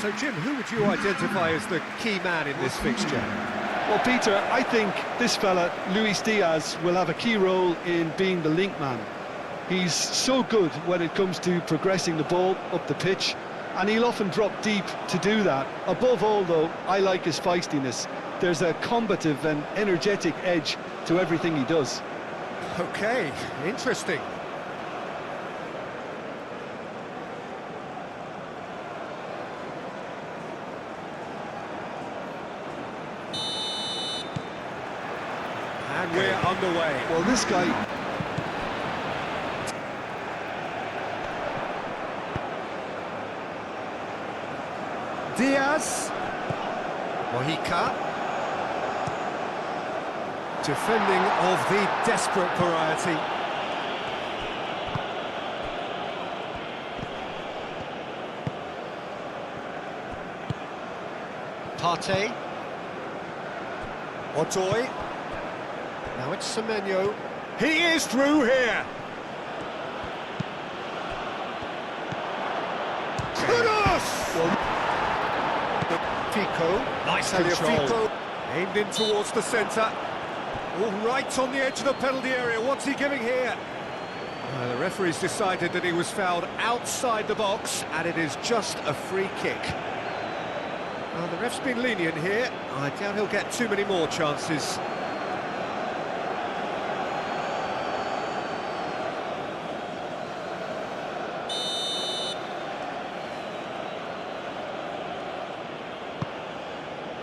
So, Jim, who would you identify as the key man in this fixture? Well, Peter, I think this fella, Luis Diaz, will have a key role in being the link man. He's so good when it comes to progressing the ball up the pitch, and he'll often drop deep to do that. Above all, though, I like his feistiness. There's a combative and energetic edge to everything he does. Okay, interesting. And we're underway. Well, this guy... Diaz. Mojica. Defending of the desperate variety. Partey. Odoy. Now it's Semenyo. He is through here. Kudos! Fico. Nice control. Aimed in towards the centre. All right on the edge of the penalty area. What's he giving here? The referee's decided that he was fouled outside the box, and it is just a free kick. The ref's been lenient here. I doubt he'll get too many more chances.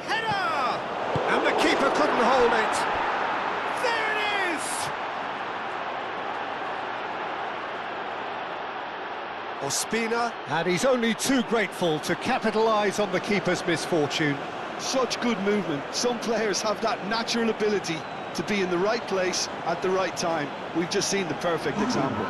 Header! And the keeper couldn't hold it. There it is! Ospina, and he's only too grateful to capitalise on the keeper's misfortune. Such good movement. Some players have that natural ability to be in the right place at the right time. We've just seen the perfect example.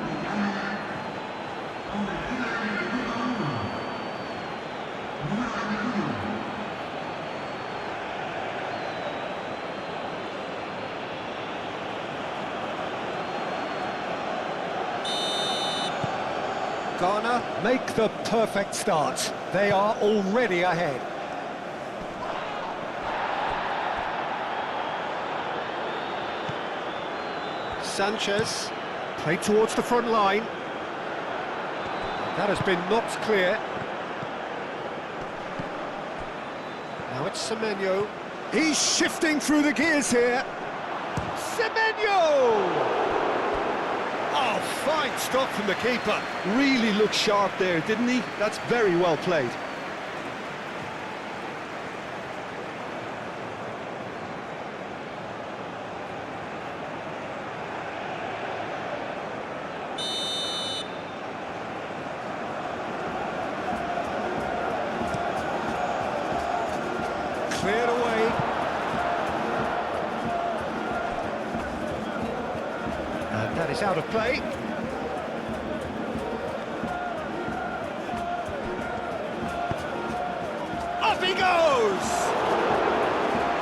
Ghana make the perfect start. They are already ahead. Sanchez, played towards the front line. That has been knocked clear. Now it's Semenyo. He's shifting through the gears here. Semenyo! Oh, fine stop from the keeper. Really looked sharp there, didn't he? That's very well played. Cleared away. And that is out of play. Off he goes!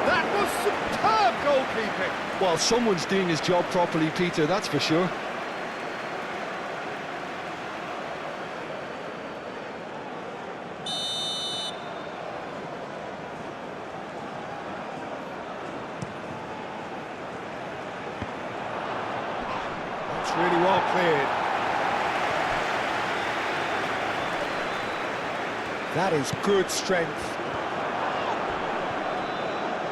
That was superb goalkeeping. Well, someone's doing his job properly, Peter, that's for sure. It's really well cleared. That is good strength.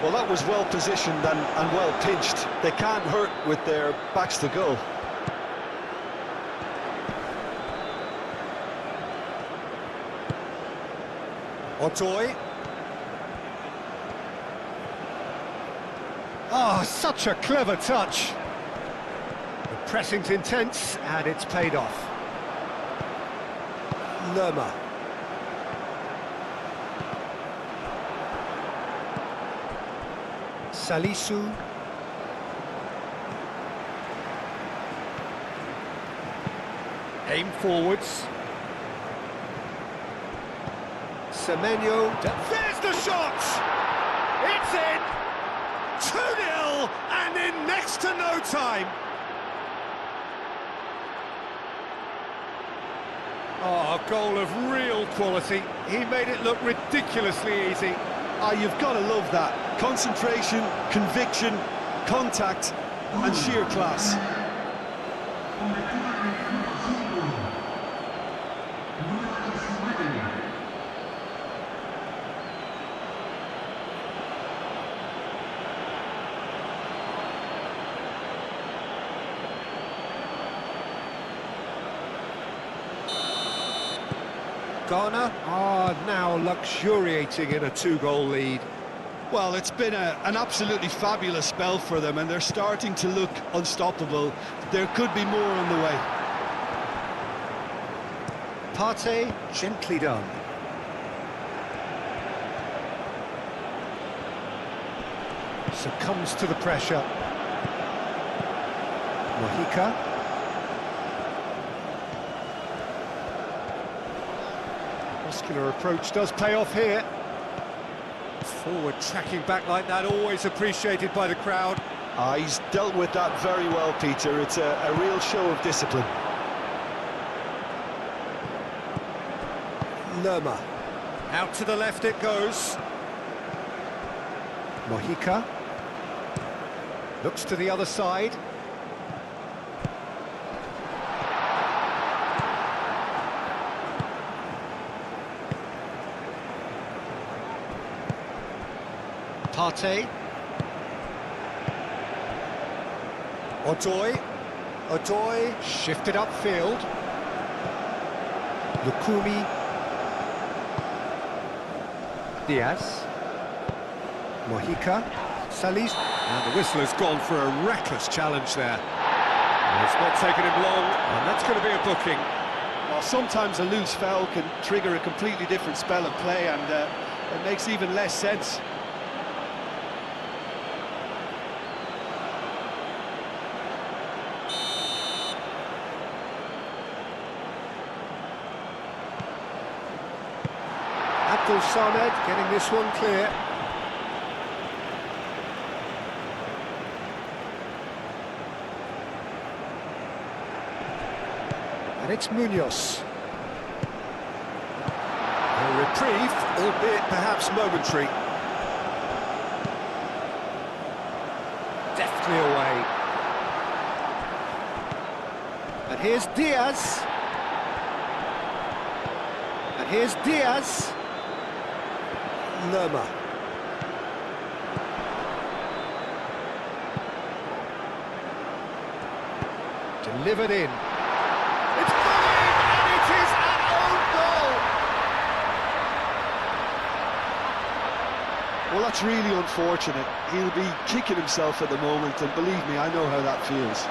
Well, that was well positioned and well pinched. They can't hurt with their backs to goal. Odoy. Oh, such a clever touch. The pressing's intense, and it's paid off. Lerma. Salisu. Aim forwards. Semenyo. There's the shot! It's in! 2-0 and in next to no time. Oh, a goal of real quality. He made it look ridiculously easy. Ah, you've got to love that. Concentration, conviction, contact, and sheer class. Ghana are now luxuriating in a two-goal lead. Well, it's been an absolutely fabulous spell for them, and they're starting to look unstoppable. There could be more on the way. Partey, gently done. Succumbs to the pressure. Mojica. Muscular approach does pay off here. Forward tracking back like that, always appreciated by the crowd. He's dealt with that very well, Peter. It's a real show of discipline. Lerma. Out to the left it goes. Mojica. Looks to the other side. Partey. Odoi shifted upfield. Lukumi. Diaz. Mojica. Salis. And the whistler's gone for a reckless challenge there. It's not taken him long, and that's going to be a booking. Well, sometimes a loose foul can trigger a completely different spell of play, and it makes even less sense. Abdul Samed getting this one clear. And it's Munoz. A reprieve, albeit perhaps momentary. Deftly away. And here's Diaz. And here's Diaz. Lerma. Delivered in. It's brilliant, and it is an own goal. Well, that's really unfortunate. He'll be kicking himself at the moment, and believe me, I know how that feels.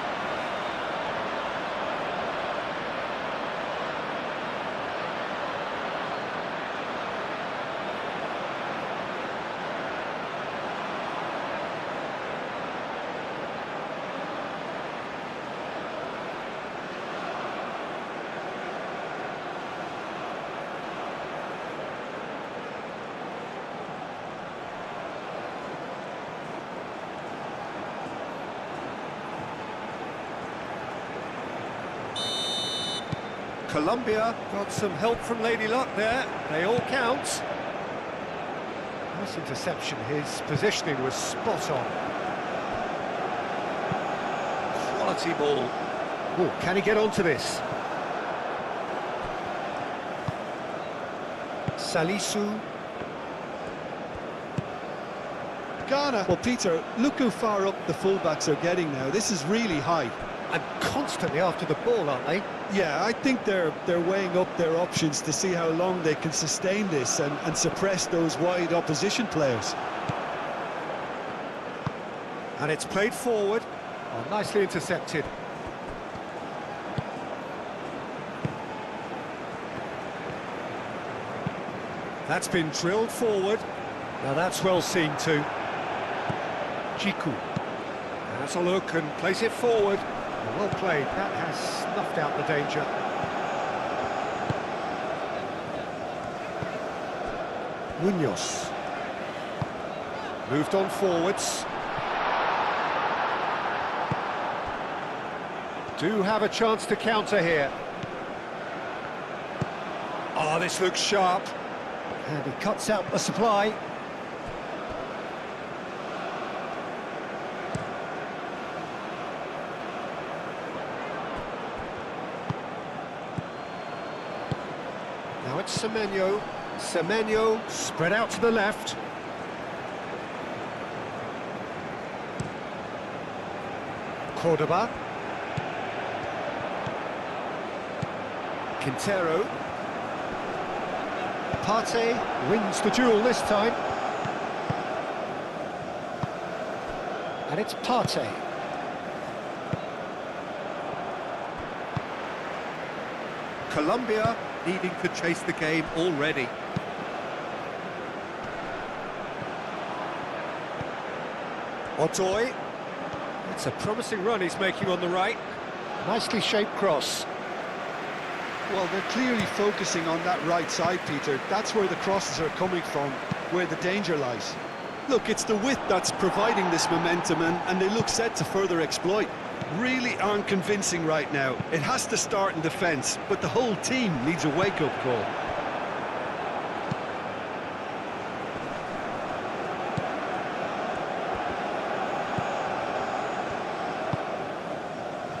Colombia got some help from Lady Luck there. They all count. Nice interception. His positioning was spot on. Quality ball. Oh, can he get onto this? Salisu. Ghana. Well, Peter, look how far up the fullbacks are getting now. This is really high. And constantly after the ball, aren't they? Yeah, I think they're weighing up their options to see how long they can sustain this and suppress those wide opposition players. And it's played forward. Oh, nicely intercepted. That's been drilled forward. Now that's well seen too. Jiku. Has a look and place it forward. Well played, that has snuffed out the danger. Munoz. Moved on forwards. Do have a chance to counter here. Oh, this looks sharp. And he cuts out the supply. Now it's Semenyo. Semenyo spread out to the left. Cordoba. Quintero. Partey wins the duel this time. And it's Partey. Colombia needing to chase the game already. Otoy. It's a promising run he's making on the right. Nicely shaped cross. Well, they're clearly focusing on that right side, Peter. That's where the crosses are coming from, where the danger lies. Look, it's the width that's providing this momentum, and they look set to further exploit. Really aren't convincing right now. It has to start in defence, but the whole team needs a wake-up call.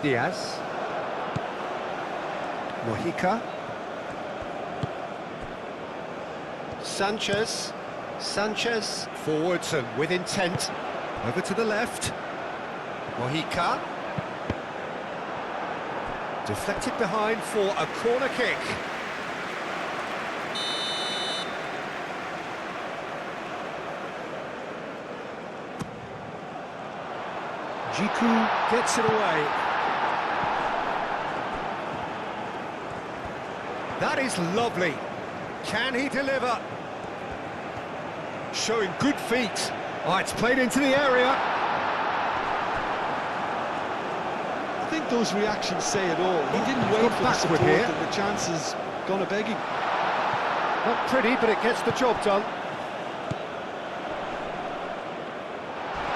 Diaz. Mojica. Sanchez. Sanchez forwards and with intent. Over to the left. Mojica. Deflected behind for a corner kick. Jiku gets it away. That is lovely. Can he deliver? Showing good feet. Oh, it's played into the area. I think those reactions say it all. He didn't wait for the support here, and the chance has gone a-begging. Not pretty, but it gets the job done.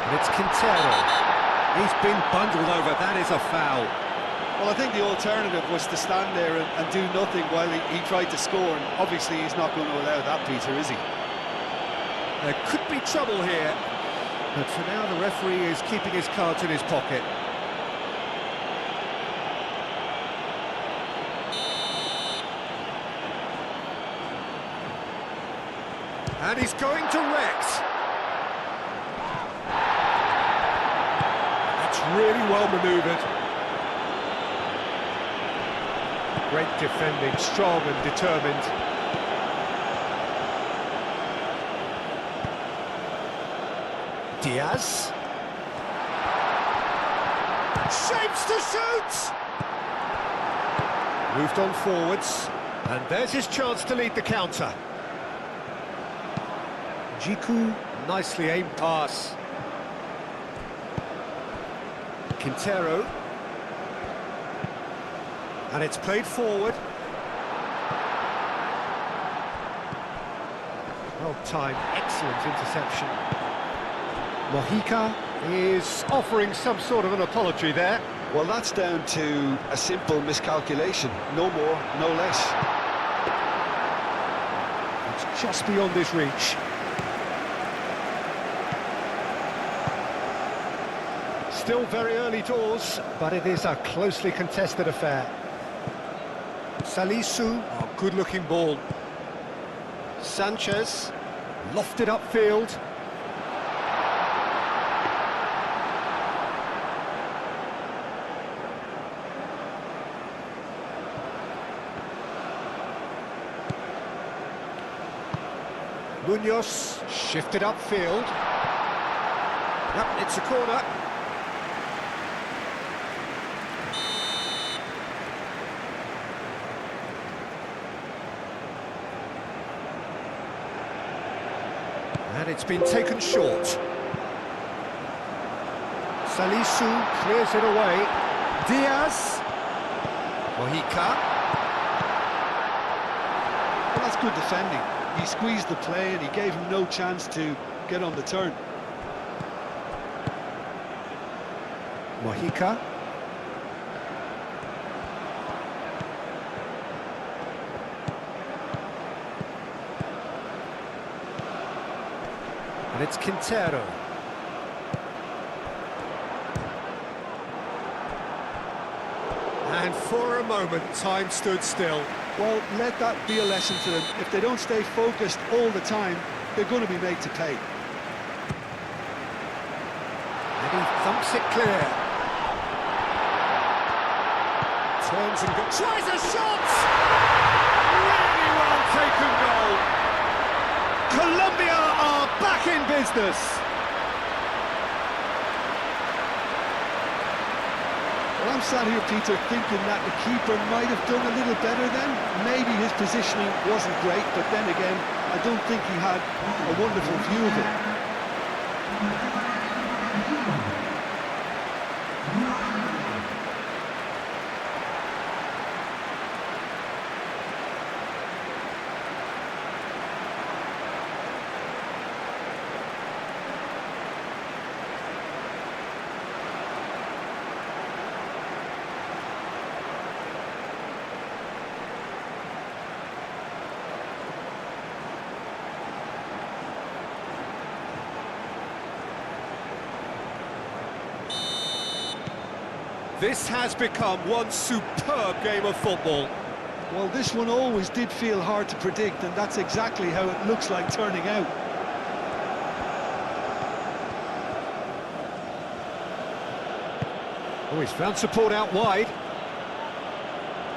And it's Quintero. He's been bundled over. That is a foul. Well, I think the alternative was to stand there and do nothing while he tried to score, and obviously he's not going to allow that, Peter, is he? There could be trouble here, but for now the referee is keeping his cards in his pocket. And he's going direct. That's really well manoeuvred. Great defending, strong and determined. Diaz. Shapes to shoot! Moved on forwards, and there's his chance to lead the counter. Jiku, nicely aimed pass. Quintero. And it's played forward. Well timed, excellent interception. Mojica is offering some sort of an apology there. Well, that's down to a simple miscalculation. No more, no less. It's just beyond his reach. Still very early doors, but it is a closely contested affair. Salisu, oh, good-looking ball. Sanchez, lofted upfield. Munoz, shifted upfield. Yep, it's a corner. And it's been taken short. Salisu clears it away. Diaz. Mojica. Well, that's good defending. He squeezed the play and he gave him no chance to get on the turn. Mojica. And it's Quintero. And for a moment, time stood still. Well, let that be a lesson to them. If they don't stay focused all the time, they're going to be made to pay. And he thumps it clear. Turns and goes. Tries a shot! Really well taken goal. Colombia are back in business. Well, I'm sat here, Peter, thinking that the keeper might have done a little better then. Maybe his positioning wasn't great, but then again, I don't think he had a wonderful view of it. This has become one superb game of football. Well, this one always did feel hard to predict, and that's exactly how it looks like turning out. Oh, he's found support out wide.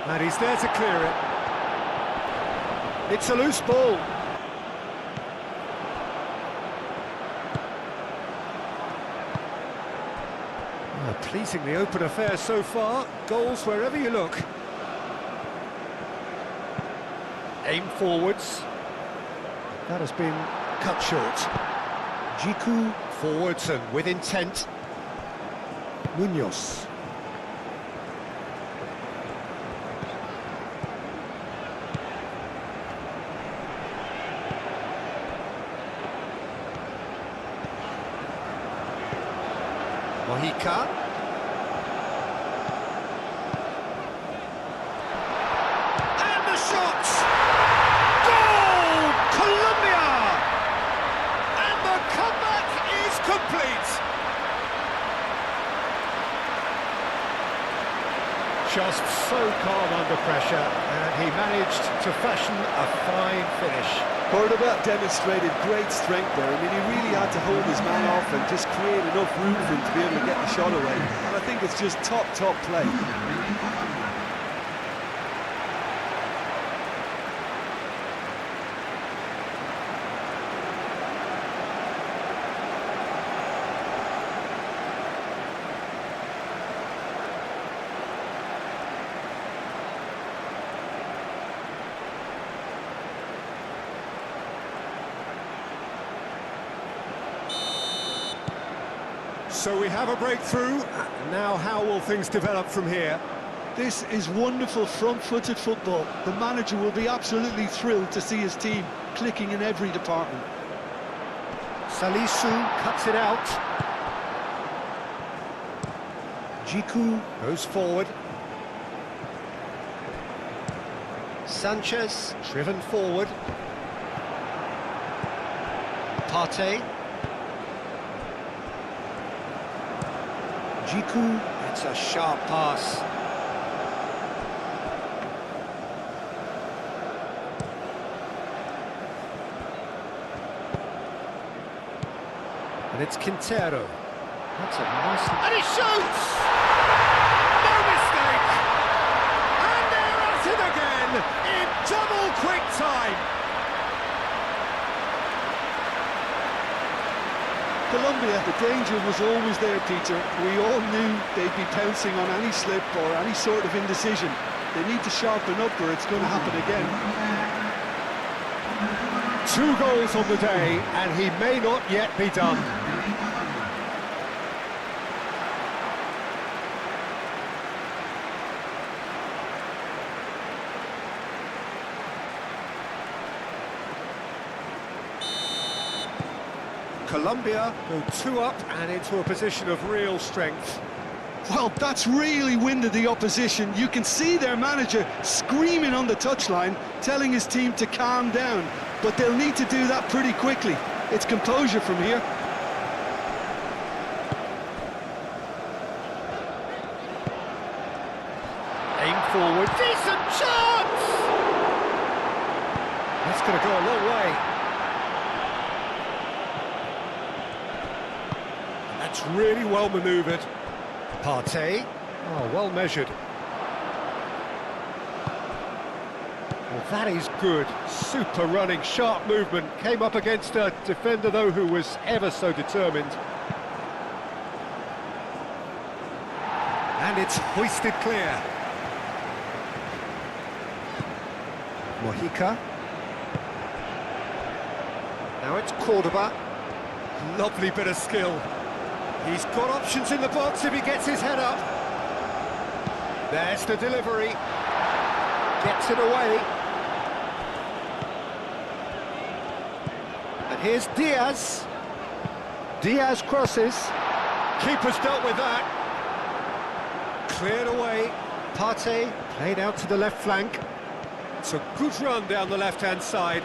And he's there to clear it. It's a loose ball. Pleasing the open affair so far. Goals wherever you look. Aim forwards. That has been cut short. Jiku forwards and with intent. Munoz. Mojica. Just so calm under pressure, and he managed to fashion a fine finish. Cordoba demonstrated great strength there. I mean, he really had to hold his man off and just create enough room for him to be able to get the shot away. And I think it's just top play. So we have a breakthrough. Now how will things develop from here? This is wonderful front-footed football. The manager will be absolutely thrilled to see his team clicking in every department. Salisu cuts it out. Jiku goes forward. Sanchez driven forward. Partey. Jiku, it's a sharp pass. And it's Quintero. That's a nice... And he shoots! No mistake! And they're at it again in double quick time. Colombia, the danger was always there, Peter. We all knew they'd be pouncing on any slip or any sort of indecision. They need to sharpen up or it's going to happen again. 2 goals on the day, and he may not yet be done. Colombia go 2 up and into a position of real strength. Well, that's really winded the opposition. You can see their manager screaming on the touchline, telling his team to calm down, but they'll need to do that pretty quickly. It's composure from here. Aim forward, decent chance! That's going to go a long way. That's really well manoeuvred. Partey, oh, well measured. Well, that is good. Super running, sharp movement. Came up against a defender, though, who was ever so determined. And it's hoisted clear. Mojica. Now it's Cordoba. Lovely bit of skill. He's got options in the box if he gets his head up. There's the delivery. Gets it away. And here's Diaz. Diaz crosses. Keeper's dealt with that. Cleared away. Partey played out to the left flank. It's a good run down the left-hand side.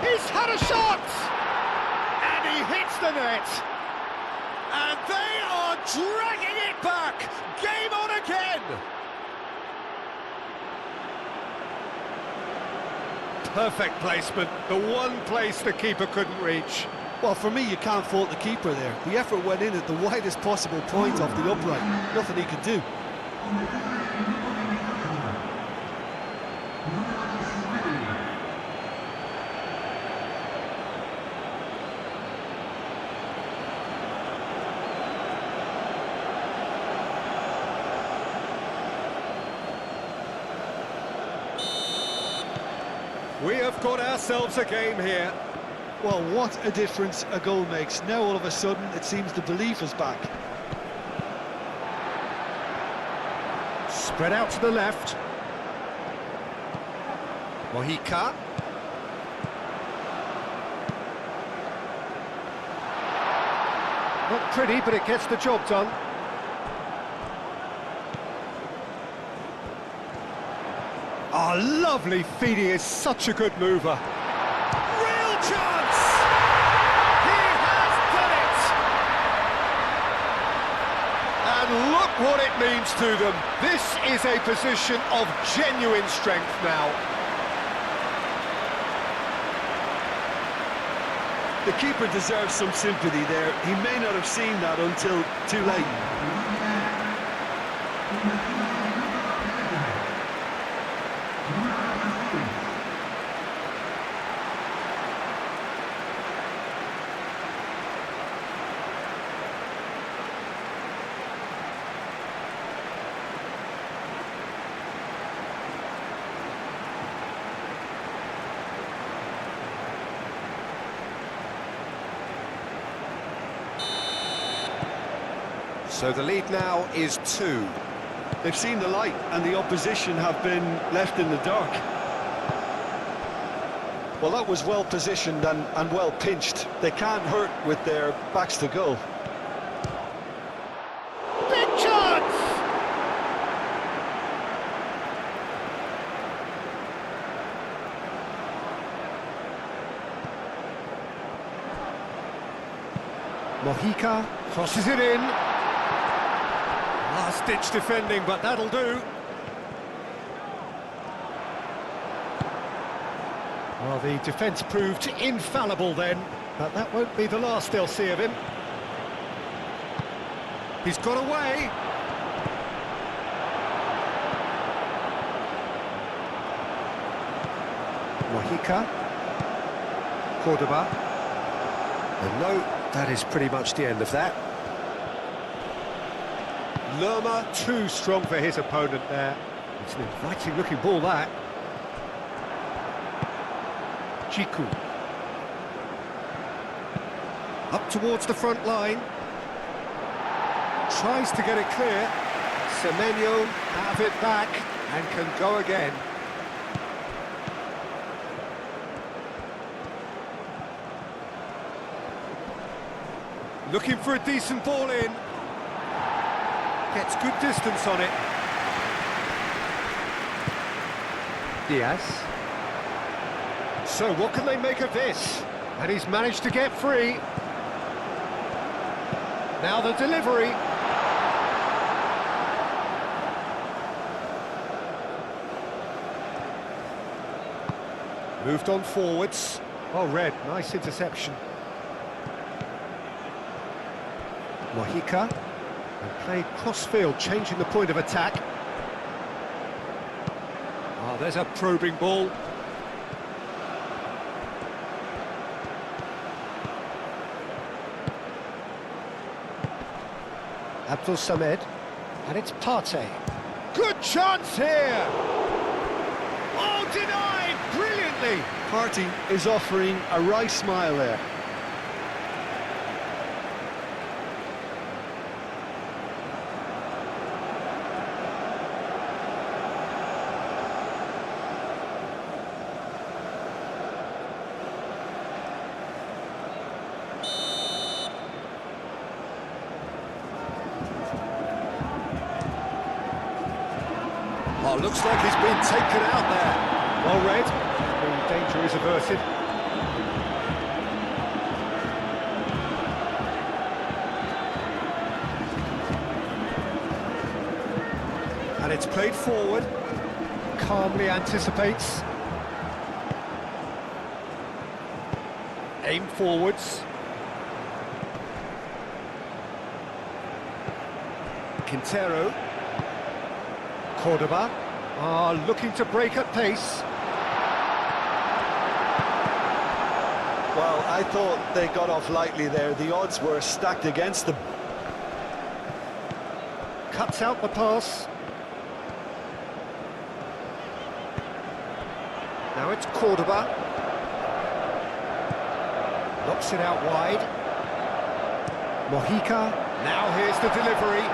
He's had a shot! And he hits the net. And they are dragging it back. Game on again. Perfect placement. The one place the keeper couldn't reach. Well, for me, you can't fault the keeper there. The effort went in at the widest possible point off the upright. Nothing he could do. We have got ourselves a game here. Well, what a difference a goal makes. Now, all of a sudden, it seems the belief is back. Spread out to the left. Mojica. Not pretty, but it gets the job done. Oh, lovely feed. He is such a good mover. Real chance! He has done it! And look what it means to them. This is a position of genuine strength now. The keeper deserves some sympathy there. He may not have seen that until too late. So the lead now is 2. They've seen the light and the opposition have been left in the dark. Well, that was well positioned and well pinched. They can't hurt with their backs to goal. Big chance! Mojica crosses it in. Last-ditch defending, but that'll do. Well, the defence proved infallible then, but that won't be the last they'll see of him. He's got away. Mojica. Cordoba. And no, that is pretty much the end of that. Lerma too strong for his opponent there. It's an inviting looking ball, that. Chiku. Up towards the front line. Tries to get it clear. Semenyo have it back and can go again. Looking for a decent ball in. Gets good distance on it. Diaz. So what can they make of this? And he's managed to get free. Now the delivery. Moved on forwards. Oh, Red, nice interception. Mojica. And played cross-field, changing the point of attack. Oh, there's a probing ball. Abdul Samed. And it's Partey. Good chance here! Oh, denied! Brilliantly! Partey is offering a right smile there. Oh, looks like he's been taken out there. Well read. The danger is averted. And it's played forward. Calmly anticipates. Aim forwards. Quintero. Cordoba are looking to break at pace. Well, I thought they got off lightly there. The odds were stacked against them. Cuts out the pass. Now it's Cordoba. Knocks it out wide. Mojica. Now here's the delivery.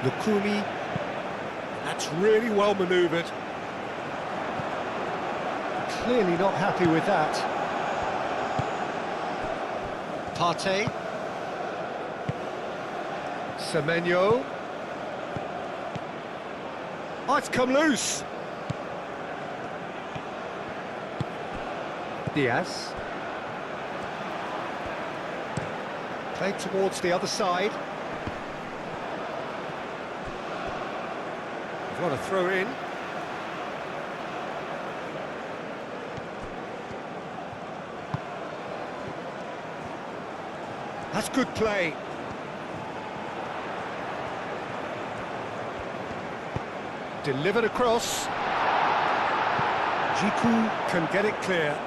Lukumi, that's really well manoeuvred. Clearly not happy with that. Partey. Semenyo. Oh, it's come loose. Diaz. Played towards the other side. What a throw in. That's good play. Delivered across. Jiku can get it clear.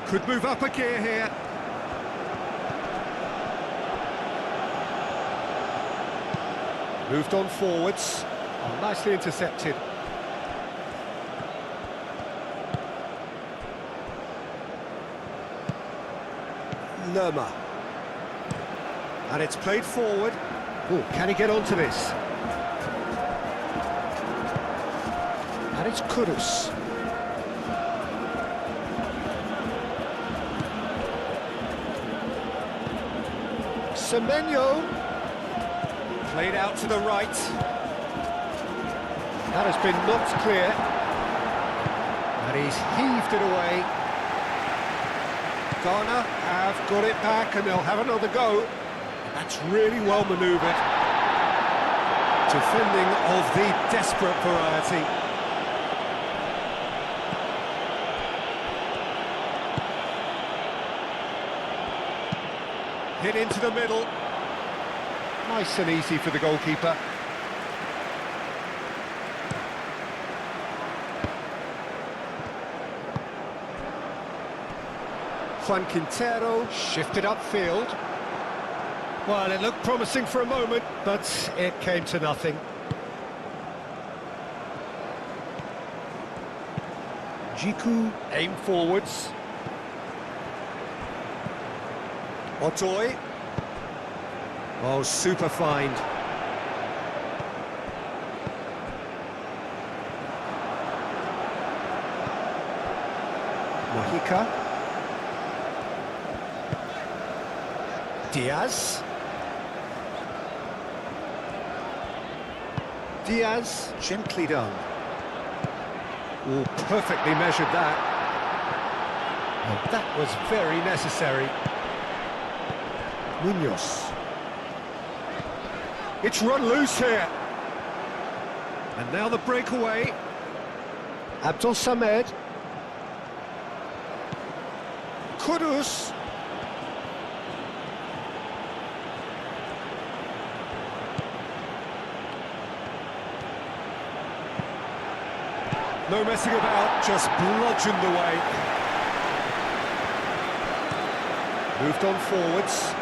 Could move up a gear here. Moved on forwards. Oh, nicely intercepted. Lerma. And it's played forward. Oh, can he get onto this? And it's Kudus. Semenyo. Played out to the right. That has been knocked clear. And he's heaved it away. Ghana have got it back and they'll have another go. And that's really well manoeuvred. Defending of the desperate variety. Hit into the middle. Nice and easy for the goalkeeper. Juan Quintero shifted upfield. Well, it looked promising for a moment, but it came to nothing. Jiku aim forwards. Otoy. Oh, super find. Mojica. Diaz. Diaz, gently done. Oh, perfectly measured that. Oh, that was very necessary. Munoz. It's run loose here. And now the breakaway. Abdul Samed. Kudus. No messing about, just bludgeoned away. Moved on forwards.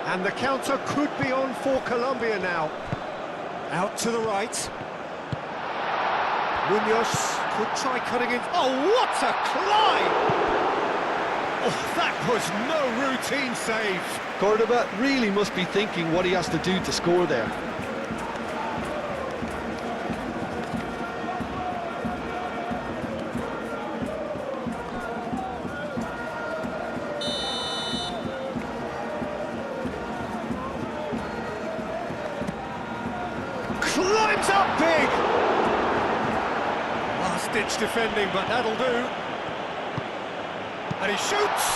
And the counter could be on for Colombia now. Out to the right. Munoz could try cutting in. Oh, what a climb! Oh, that was no routine save. Cordoba really must be thinking what he has to do to score there. Climbs up big! Last-ditch defending, but that'll do. And he shoots!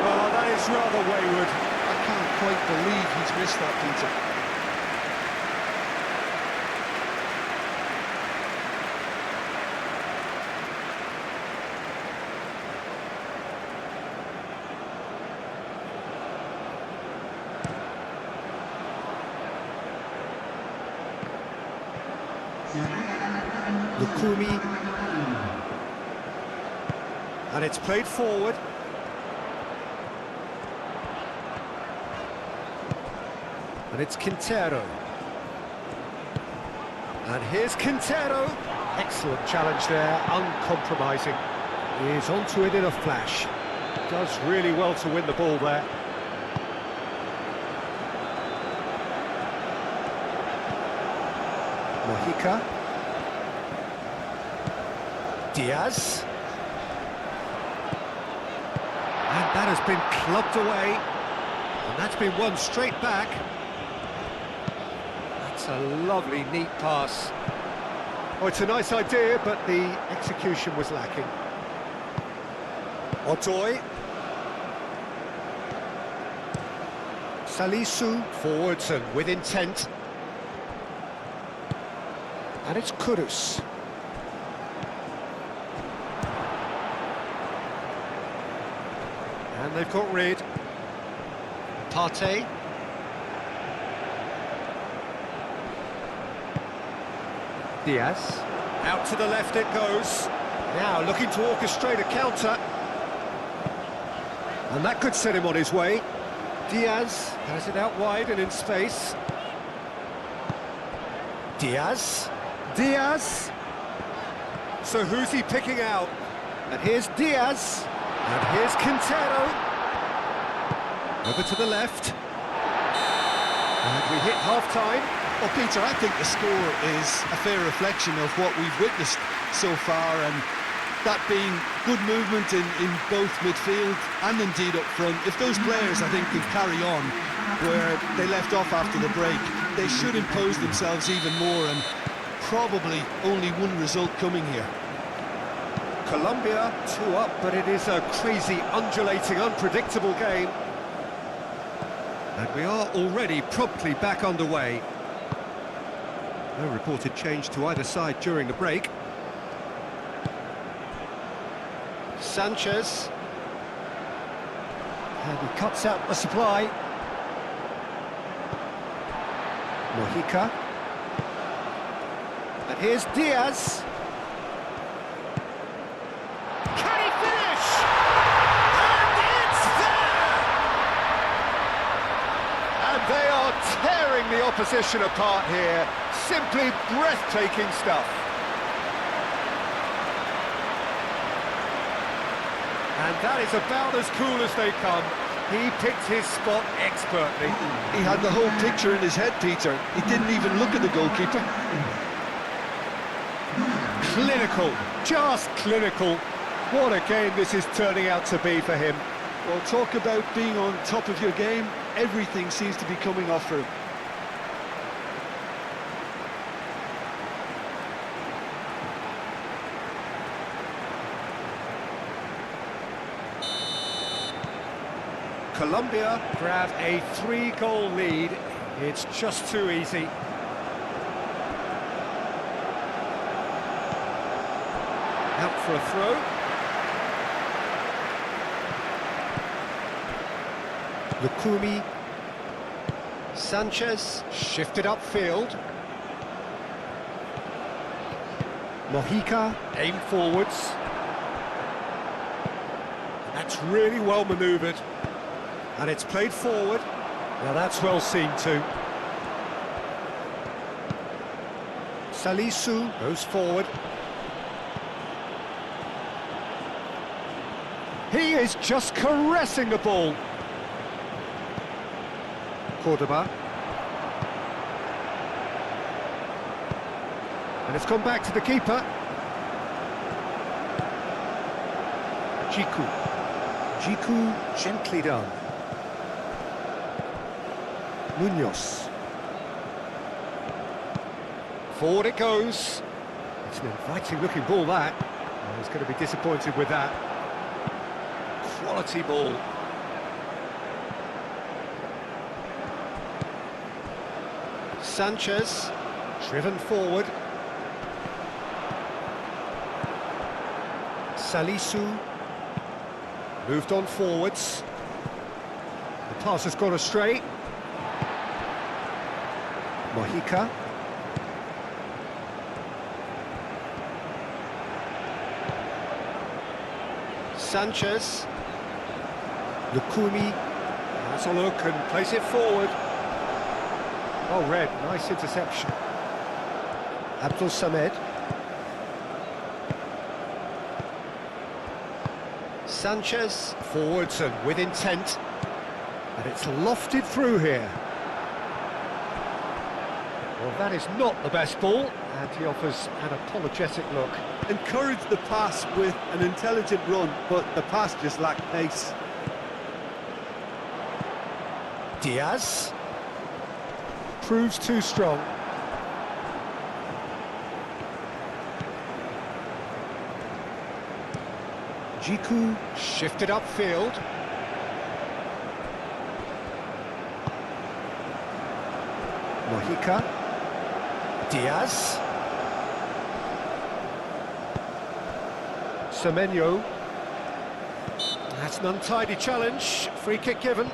Oh, that is rather wayward. I can't quite believe he's missed that, Peter. Lukumi. And it's played forward. And it's Quintero. And here's Quintero. Excellent challenge there, uncompromising. He is onto it in a flash. Does really well to win the ball there. Mojica. Diaz. And that has been clubbed away. And that's been won straight back. That's a lovely, neat pass. Oh, it's a nice idea, but the execution was lacking. Otoy. Salisu forwards and with intent. And it's Kudus. And they've got rid. Partey. Diaz. Out to the left it goes. Now looking to orchestrate a counter. And that could set him on his way. Diaz has it out wide and in space. Diaz. Diaz. So who's he picking out? And here's Diaz. And here's Quintero. Over to the left. And we hit half-time. Well, Peter, I think the score is a fair reflection of what we've witnessed so far, and that being good movement in both midfield and indeed up front. If those players, I think, can carry on where they left off after the break, they should impose themselves even more, and probably only one result coming here. Colombia 2 up, but it is a crazy, undulating, unpredictable game. And we are already promptly back underway. No reported change to either side during the break. Sanchez. And he cuts out the supply. Mojica. And here's Diaz. Can he finish? And it's there! And they are tearing the opposition apart here. Simply breathtaking stuff. And that is about as cool as they come. He picked his spot expertly. He had the whole picture in his head, Peter. He didn't even look at the goalkeeper. Clinical, just clinical. What a game this is turning out to be for him. Well, talk about being on top of your game. Everything seems to be coming off for him. Colombia grab a 3-goal lead. It's just too easy. Out for a throw. Lukumi. Sanchez shifted upfield. Mojica aim forwards. That's really well manoeuvred. And it's played forward. Now that's well seen too. Salisu goes forward. He is just caressing the ball. Cordoba. And it's gone back to the keeper. Jiku gently done. Munoz. Forward it goes. It's an inviting looking ball, that. Oh, he's going to be disappointed with that. Quality ball. Sanchez, driven forward. Salisu, moved on forwards. The pass has gone astray. Mojica. Sanchez. Lukumi. Has a look and plays it forward. Oh, Red, nice interception. Abdul Samed. Sanchez, forwards and with intent. And it's lofted through here. Well, that is not the best ball, and he offers an apologetic look. Encouraged the pass with an intelligent run, but the pass just lacked pace. Diaz. Proves too strong. Jiku shifted upfield. Mojica. Diaz. Semenyo. That's an untidy challenge. Free kick given.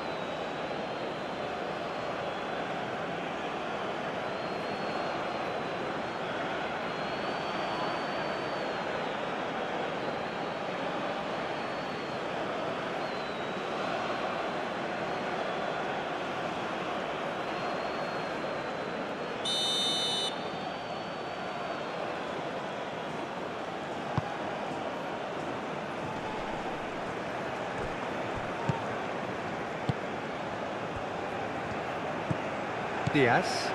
Diaz.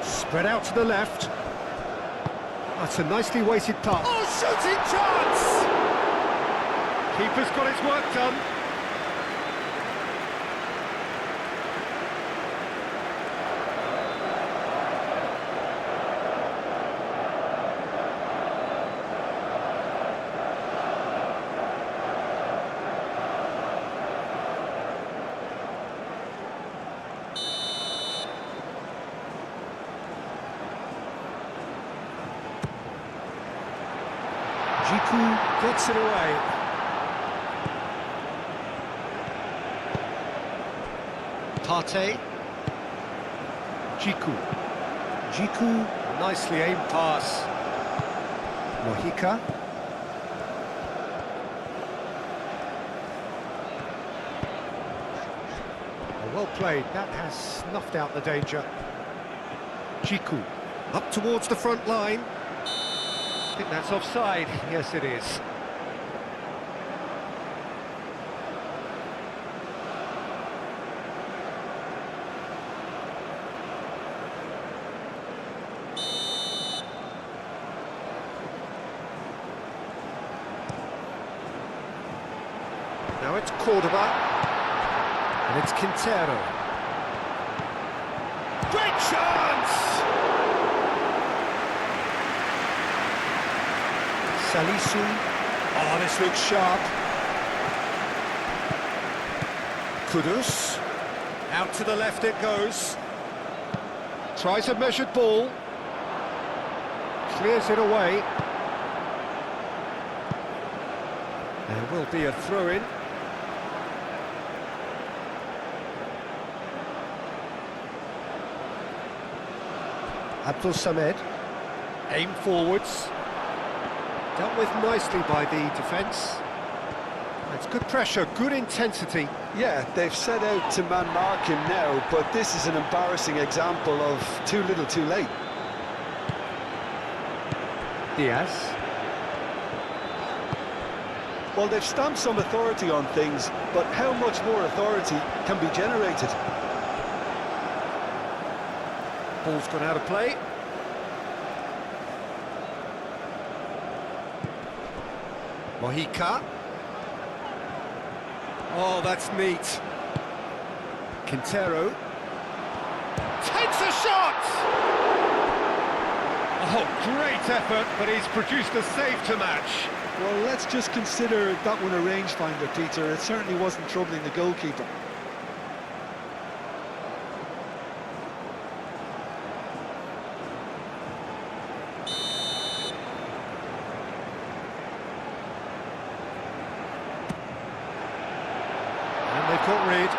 Spread out to the left. That's a nicely weighted pass. Oh, shooting chance! Keeper's got his work done. Jiku gets it away. Partey. Jiku, nicely aimed pass. Mojica. Well played, that has snuffed out the danger. Jiku, up towards the front line. I think that's offside. Yes, it is. Now it's Cordoba. And it's Quintero. Great chance! Salisu. Oh, this looks sharp. Kudus. Out to the left it goes. Tries a measured ball. Clears it away. There will be a throw-in. Abdul Samed. Aim forwards. Dealt with nicely by the defence. It's good pressure, good intensity. Yeah, they've set out to man-mark him now, but this is an embarrassing example of too little too late. Diaz. Well, they've stamped some authority on things, but how much more authority can be generated? Ball's gone out of play. Mojica. Oh, that's neat. Quintero. Takes a shot! Oh, great effort, but he's produced a save to match. Well, let's just consider that one a rangefinder, Peter. It certainly wasn't troubling the goalkeeper. And they've got rid.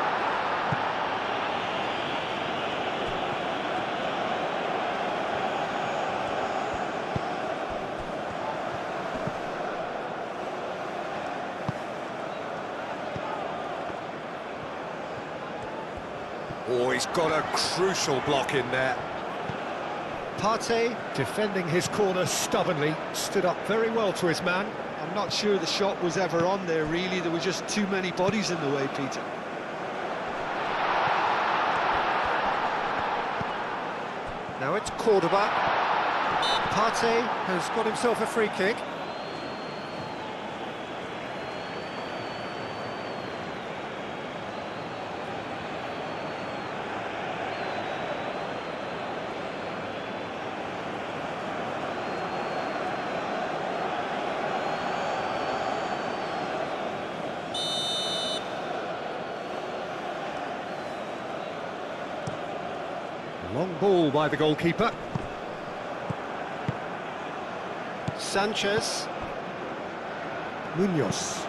Oh, he's got a crucial block in there. Partey, defending his corner stubbornly, stood up very well to his man. I'm not sure the shot was ever on there, really. There were just too many bodies in the way, Peter. Now it's Cordoba. Partey has got himself a free kick. Long ball by the goalkeeper. Sanchez. Munoz.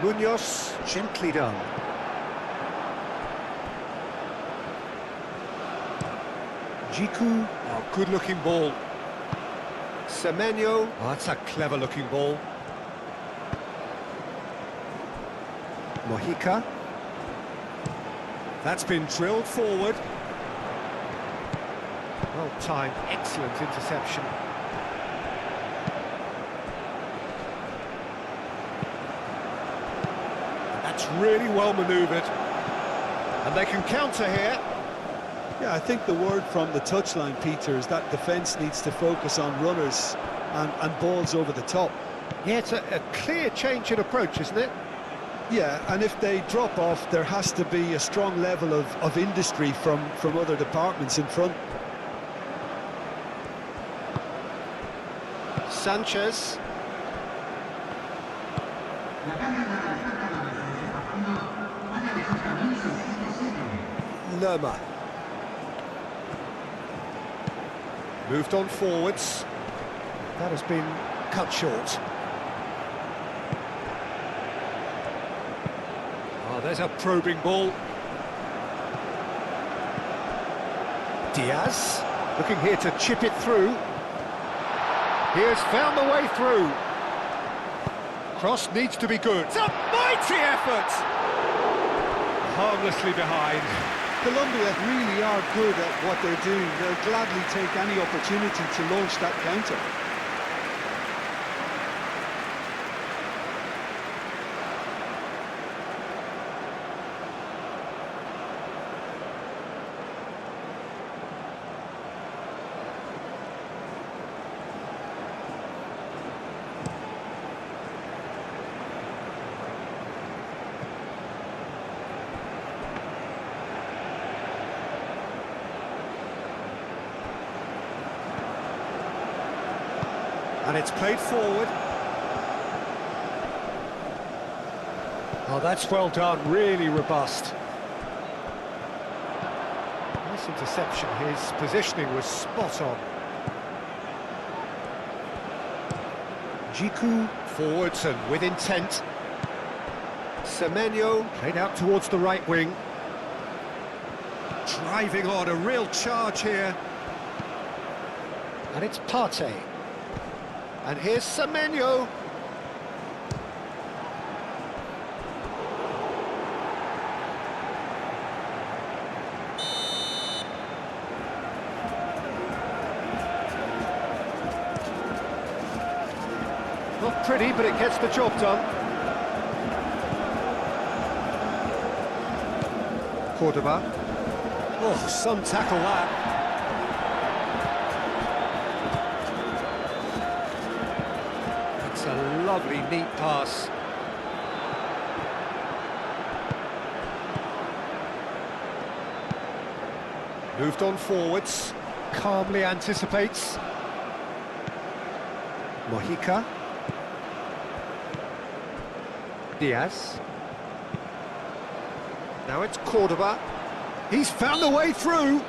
Munoz, gently done. Jiku. Oh, good-looking ball. Semenyo. Oh, that's a clever-looking ball. Mojica. That's been drilled forward. Well timed, excellent interception. That's really well manoeuvred. And they can counter here. Yeah, I think the word from the touchline, Peter, is that defence needs to focus on runners and balls over the top. Yeah, it's a clear change in approach, isn't it? Yeah, and if they drop off, there has to be a strong level of industry from other departments in front. Sanchez. Lerma. Moved on forwards. That has been cut short. Oh, there's a probing ball. Diaz, looking here to chip it through. He has found the way through. Cross needs to be good. It's a mighty effort! Harmlessly behind. Colombia really are good at what they're doing. They'll gladly take any opportunity to launch that counter. And it's played forward. Oh, that's well done, really robust. Nice interception, his positioning was spot on. Jiku forwards and with intent. Semenyo played out towards the right wing. Driving on, a real charge here. And it's Partey. And here's Semenyo. Not pretty, but it gets the job done. Cordoba. Oh, some tackle that. It's a lovely, neat pass. Moved on forwards. Calmly anticipates. Mojica. Diaz. Now it's Cordoba. He's found a way through.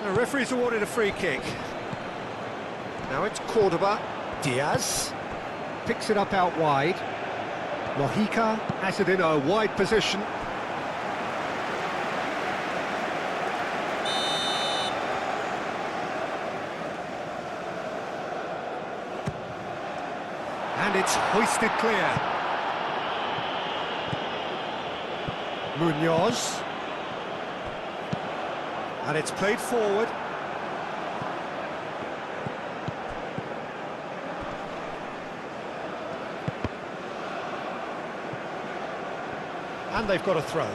The referee's awarded a free kick. Now it's Cordoba. Diaz picks it up out wide. Mojica has it in a wide position. And it's hoisted clear. Munoz. And it's played forward. And they've got a throw.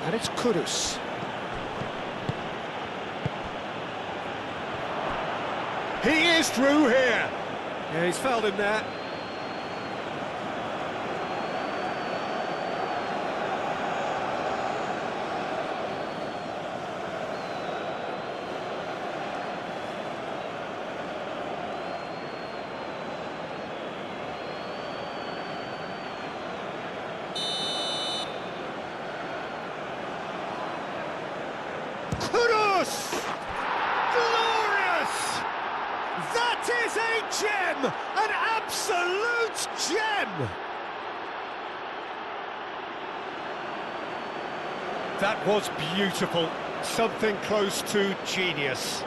And it's Kudus. He is through here. Yeah, he's fouled him there. Kudus! Glorious! That is a gem! An absolute gem! That was beautiful. Something close to genius.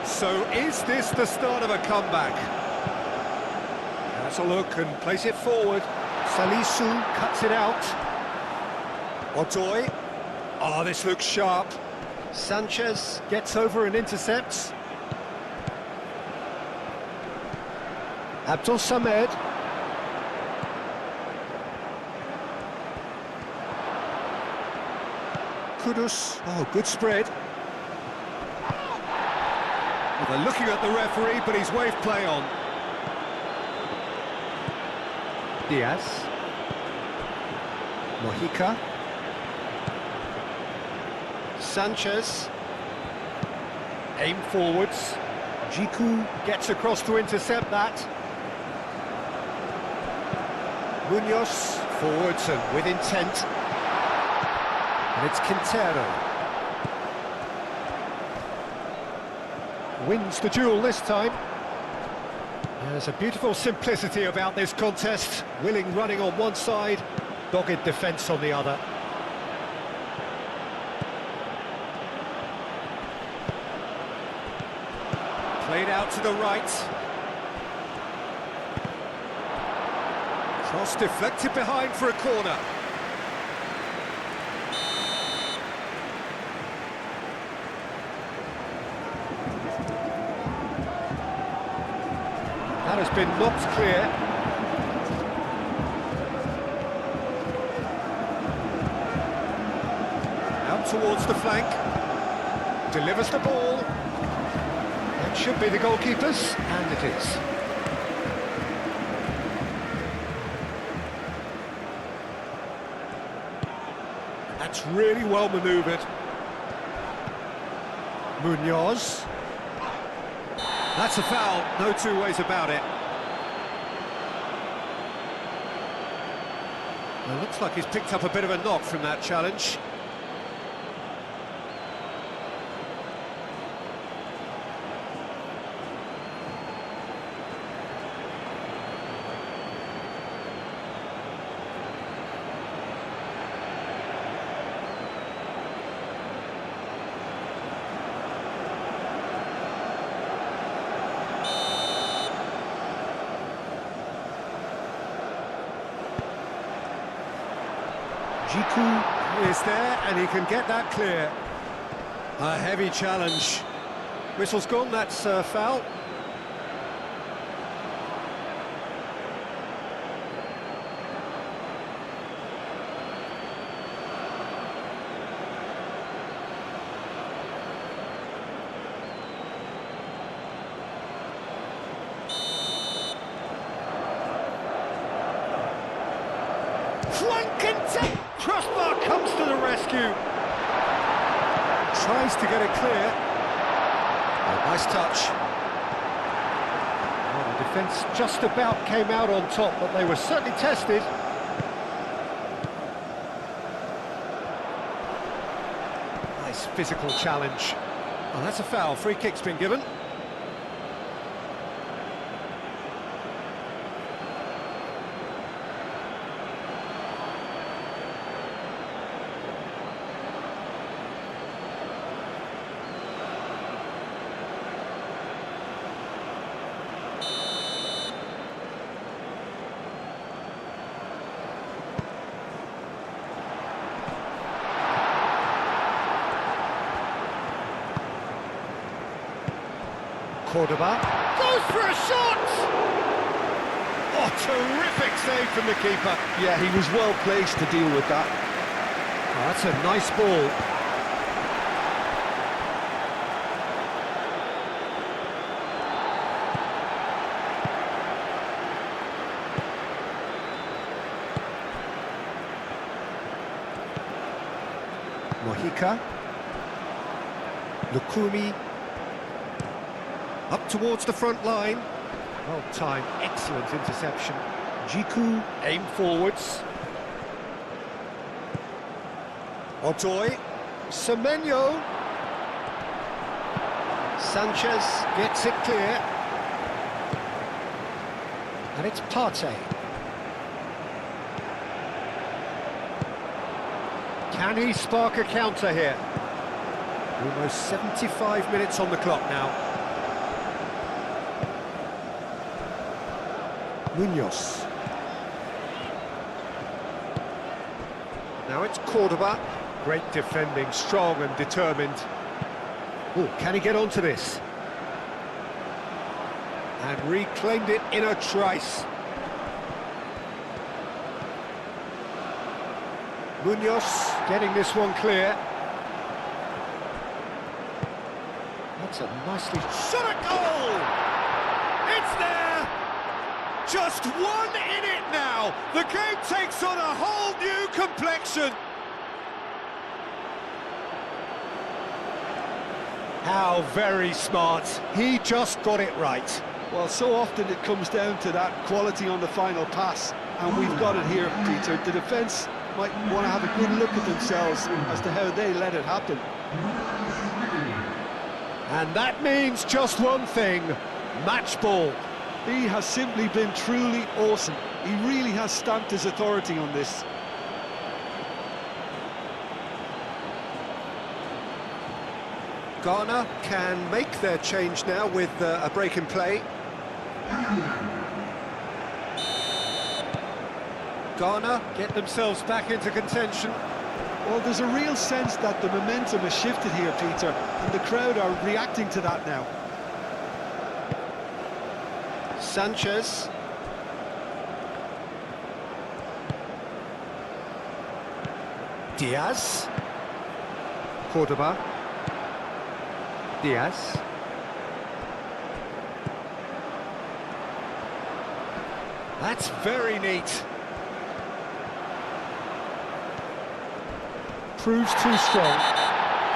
So is this the start of a comeback? Has a look and plays it forward. Salisu cuts it out. Odoi. Oh, this looks sharp. Sanchez gets over and intercepts. Abdul Samed. Kudus. Oh, good spread. Well, they're looking at the referee, but he's waved play on. Diaz. Mojica. Sanchez. Aim forwards. Jiku gets across to intercept that. Munoz forwards and with intent. And it's Quintero. Wins the duel this time. There's a beautiful simplicity about this contest. Willing running on one side, dogged defence on the other. Played out to the right. Cross deflected behind for a corner. That has been knocked clear. towards the flank. Delivers the ball. That should be the goalkeeper's, and it is. That's really well manoeuvred. Munoz. That's a foul, no two ways about it. Well, looks like he's picked up a bit of a knock from that challenge. Jiku is there, and he can get that clear. A heavy challenge. Whistle's gone, that's a foul. Flank and crossbar comes to the rescue. Tries to get it clear. Oh, nice touch. Well, the defence just about came out on top, but they were certainly tested. Nice physical challenge. Oh, that's a foul. Free kick's been given. Cordoba goes for a shot! Oh, terrific save from the keeper. Yeah, he was well placed to deal with that. Oh, that's a nice ball. Mojica. Lukumi. Up towards the front line. Well timed, excellent interception. Jiku, aim forwards. Otoy. Semenyo. Sanchez gets it clear. And it's Partey. Can he spark a counter here? Almost 75 minutes on the clock now. Munoz. Now it's Cordoba. Great defending, strong and determined. Oh, can he get onto this? And reclaimed it in a trice. Munoz getting this one clear. That's a nicely shot at goal! It's there! Just one in it now! The game takes on a whole new complexion! How very smart. He just got it right. Well, so often it comes down to that quality on the final pass, and we've got it here, Peter. The defence might want to have a good look at themselves as to how they let it happen. And that means just one thing, match ball. He has simply been truly awesome. He really has stamped his authority on this. Ghana can make their change now with a break in play. Ghana get themselves back into contention. Well, there's a real sense that the momentum has shifted here, Peter, and the crowd are reacting to that now. Sanchez. Diaz. Cordoba. Diaz. That's very neat. Proves too strong.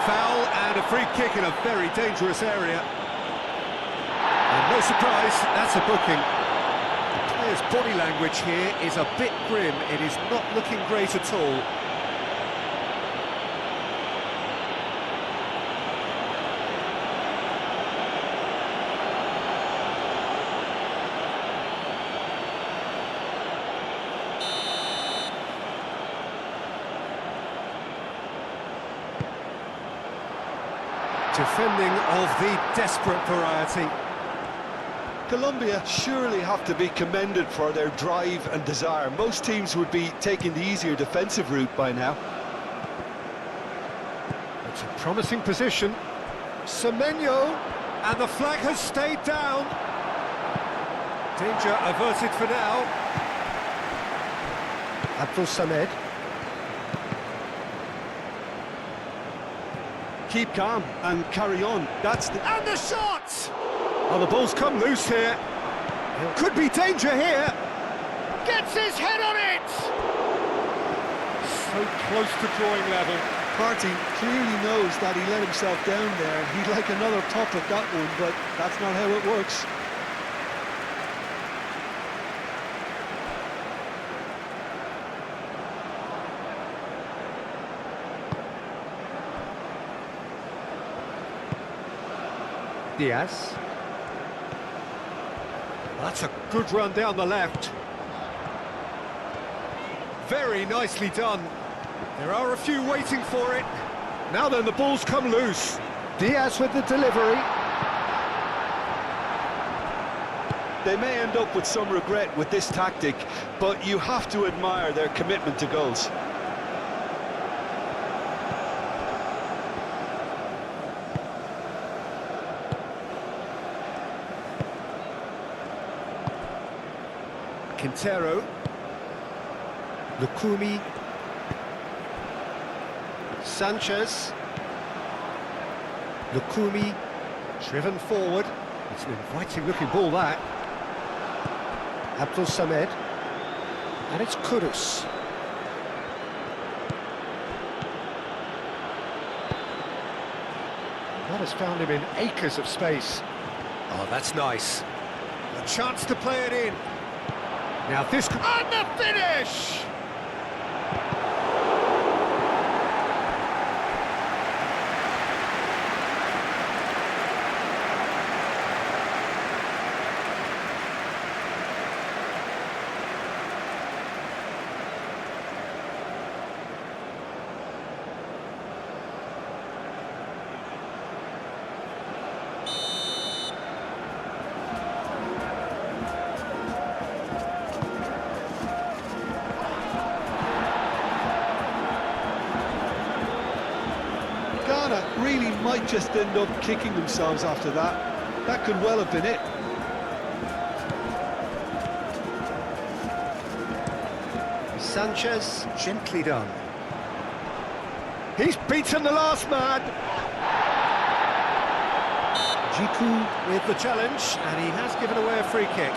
Foul and a free kick in a very dangerous area. And no surprise, that's a booking. The player's body language here is a bit grim. It is not looking great at all. Defending of the desperate variety. Colombia surely have to be commended for their drive and desire. Most teams would be taking the easier defensive route by now. It's a promising position. Semenyo, and the flag has stayed down. Danger averted for now. Abdul Samed. Keep calm and carry on. That's the... And the shot! Oh, the ball's come loose here. Could be danger here. Gets his head on it! So close to drawing level. Partey clearly knows that he let himself down there. He'd like another pop at that one, but that's not how it works. Diaz. That's a good run down the left. Very nicely done. There are a few waiting for it. Now then, the ball's come loose. Diaz with the delivery. They may end up with some regret with this tactic, but you have to admire their commitment to goals. Quintero. Lukumi. Sanchez. Lukumi. Driven forward. It's an inviting looking ball, that. Abdul Samed. And it's Kudus. That has found him in acres of space. Oh, that's nice. A chance to play it in. Now this... And the finish! Really might just end up kicking themselves after that. That could well have been it. Sanchez, gently done. He's beaten the last man. Jiku with the challenge, and he has given away a free kick.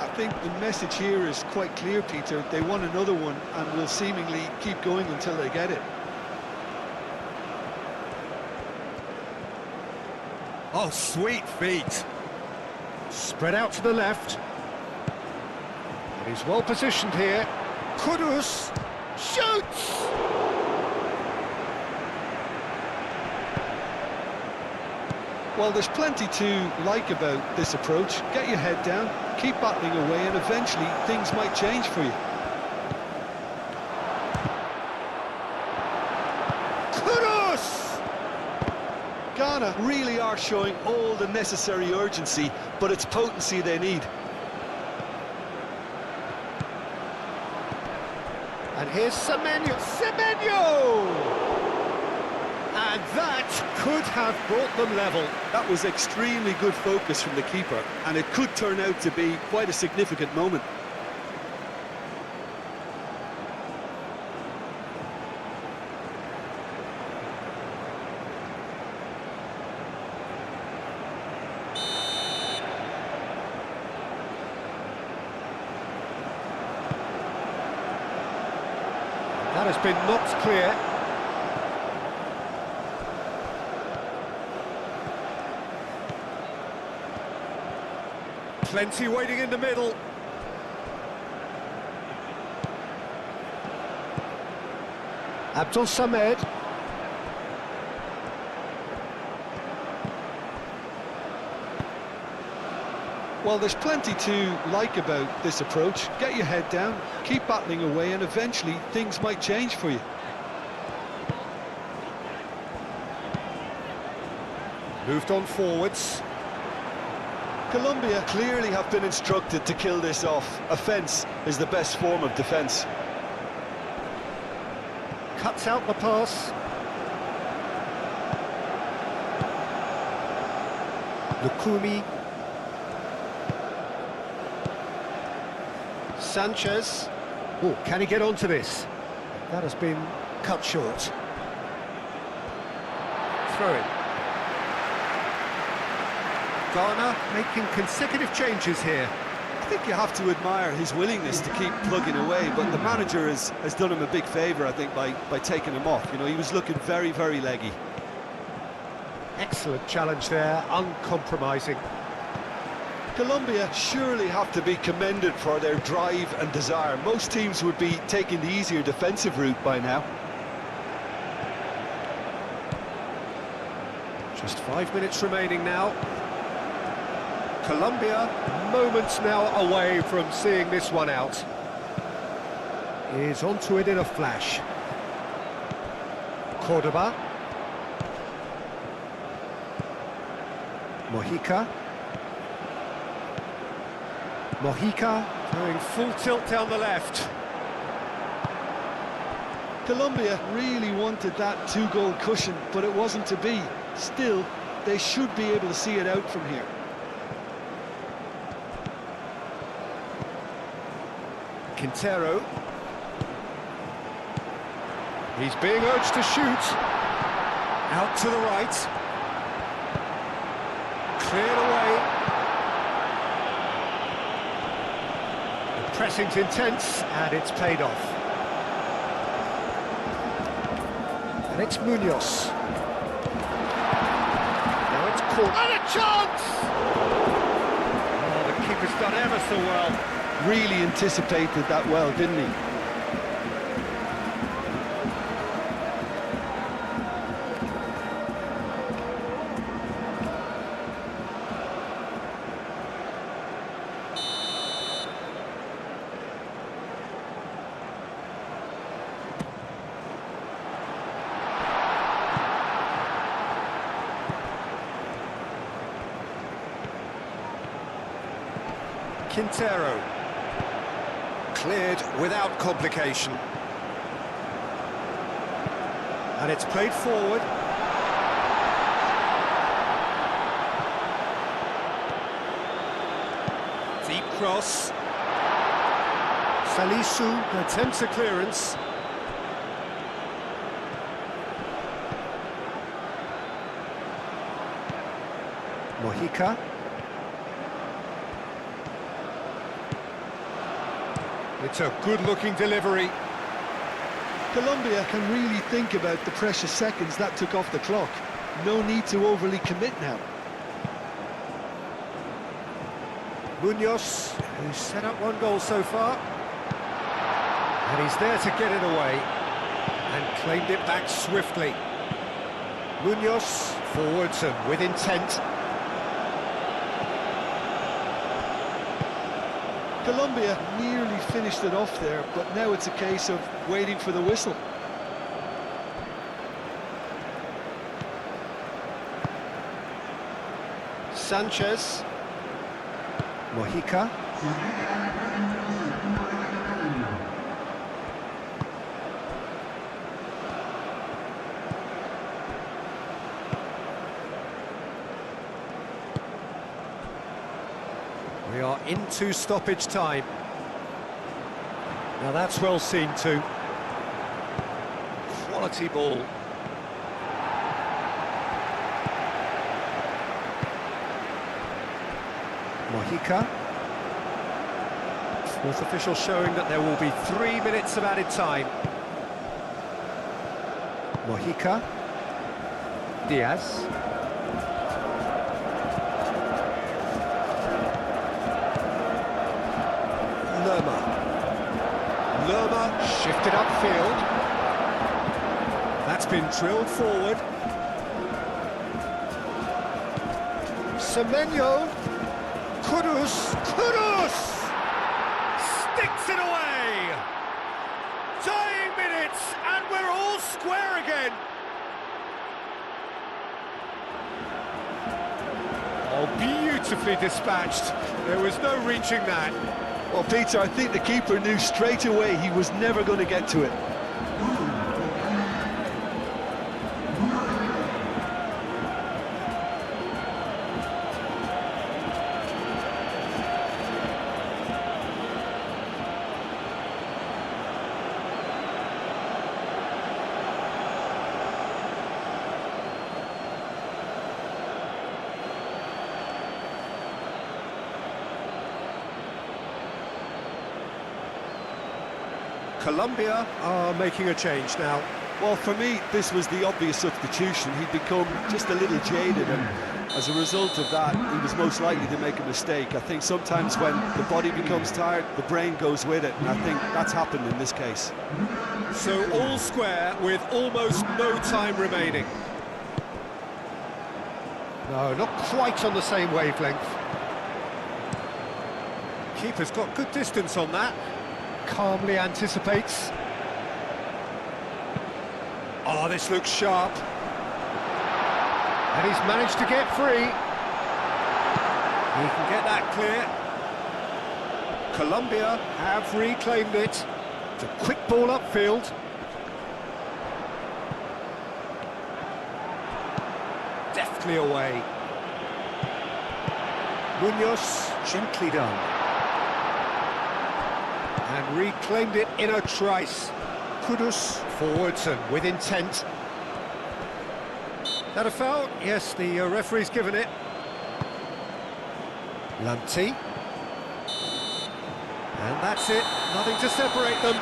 I think the message here is quite clear, Peter. They want another one and will seemingly keep going until they get it. Oh, sweet feet. Spread out to the left. And he's well positioned here. Kudus shoots! Well, there's plenty to like about this approach. Get your head down, keep battling away, and eventually things might change for you. Kudus! Ghana really are showing all the necessary urgency, but it's potency they need. And here's Semenyo. Semenyo! And that could have brought them level. That was extremely good focus from the keeper, and it could turn out to be quite a significant moment. That has been knocked clear. Plenty waiting in the middle. Abdul Samed. Well, there's plenty to like about this approach. Get your head down, keep battling away, and eventually things might change for you. Moved on forwards. Colombia clearly have been instructed to kill this off. Offence is the best form of defence. Cuts out the pass. Lukumi. Sanchez. Oh, can he get onto this? That has been cut short. Throw it. Ghana making consecutive changes here. I think you have to admire his willingness to keep plugging away, but the manager has done him a big favour, I think, by taking him off. You know, he was looking very, very leggy. Excellent challenge there, uncompromising. Colombia surely have to be commended for their drive and desire. Most teams would be taking the easier defensive route by now. Just 5 minutes remaining now. Colombia, moments now away from seeing this one out. Is onto it in a flash. Cordoba. Mojica. Mojica going full tilt down the left. Colombia really wanted that two-goal cushion, but it wasn't to be. Still, they should be able to see it out from here. Quintero. He's being urged to shoot. Out to the right. Cleared away. The pressing's intense, and it's paid off. And it's Munoz. Now it's caught. And a chance! Oh, the keeper's done ever so well. Really anticipated that well, didn't he? Quintero. Cleared without complication. And it's played forward. Deep cross. Salisu attempts a clearance. Mojica. It's a good-looking delivery. Colombia can really think about the precious seconds that took off the clock. No need to overly commit now. Munoz, who's set up one goal so far. And he's there to get it away. And claimed it back swiftly. Munoz, forwards and with intent. Colombia nearly finished it off there, but now it's a case of waiting for the whistle. Sanchez. Mojica. We are into stoppage time. Now that's well seen too. Quality ball. Mojica. Fourth official showing that there will be 3 minutes of added time. Mojica. Diaz. Lerma shifted upfield. That's been drilled forward. Semenyo. Kudus! Sticks it away! Dying minutes, and we're all square again! Oh, beautifully dispatched. There was no reaching that. Well, Peter, I think the keeper knew straight away he was never going to get to it. Colombia are making a change now. Well, for me, this was the obvious substitution. He'd become just a little jaded, and as a result of that, he was most likely to make a mistake. I think sometimes when the body becomes tired, the brain goes with it, and I think that's happened in this case. So all square with almost no time remaining. No, not quite on the same wavelength. Keeper's got good distance on that. Calmly anticipates. Oh, this looks sharp. And he's managed to get free. He can get that clear. Colombia have reclaimed it. It's a quick ball upfield. Deftly away. Munoz, gently done. And reclaimed it in a trice. Kudus forwards and with intent. That a foul? Yes, the referee's given it. Lanti. And that's it. Nothing to separate them.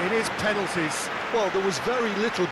It is penalties. Well, there was very little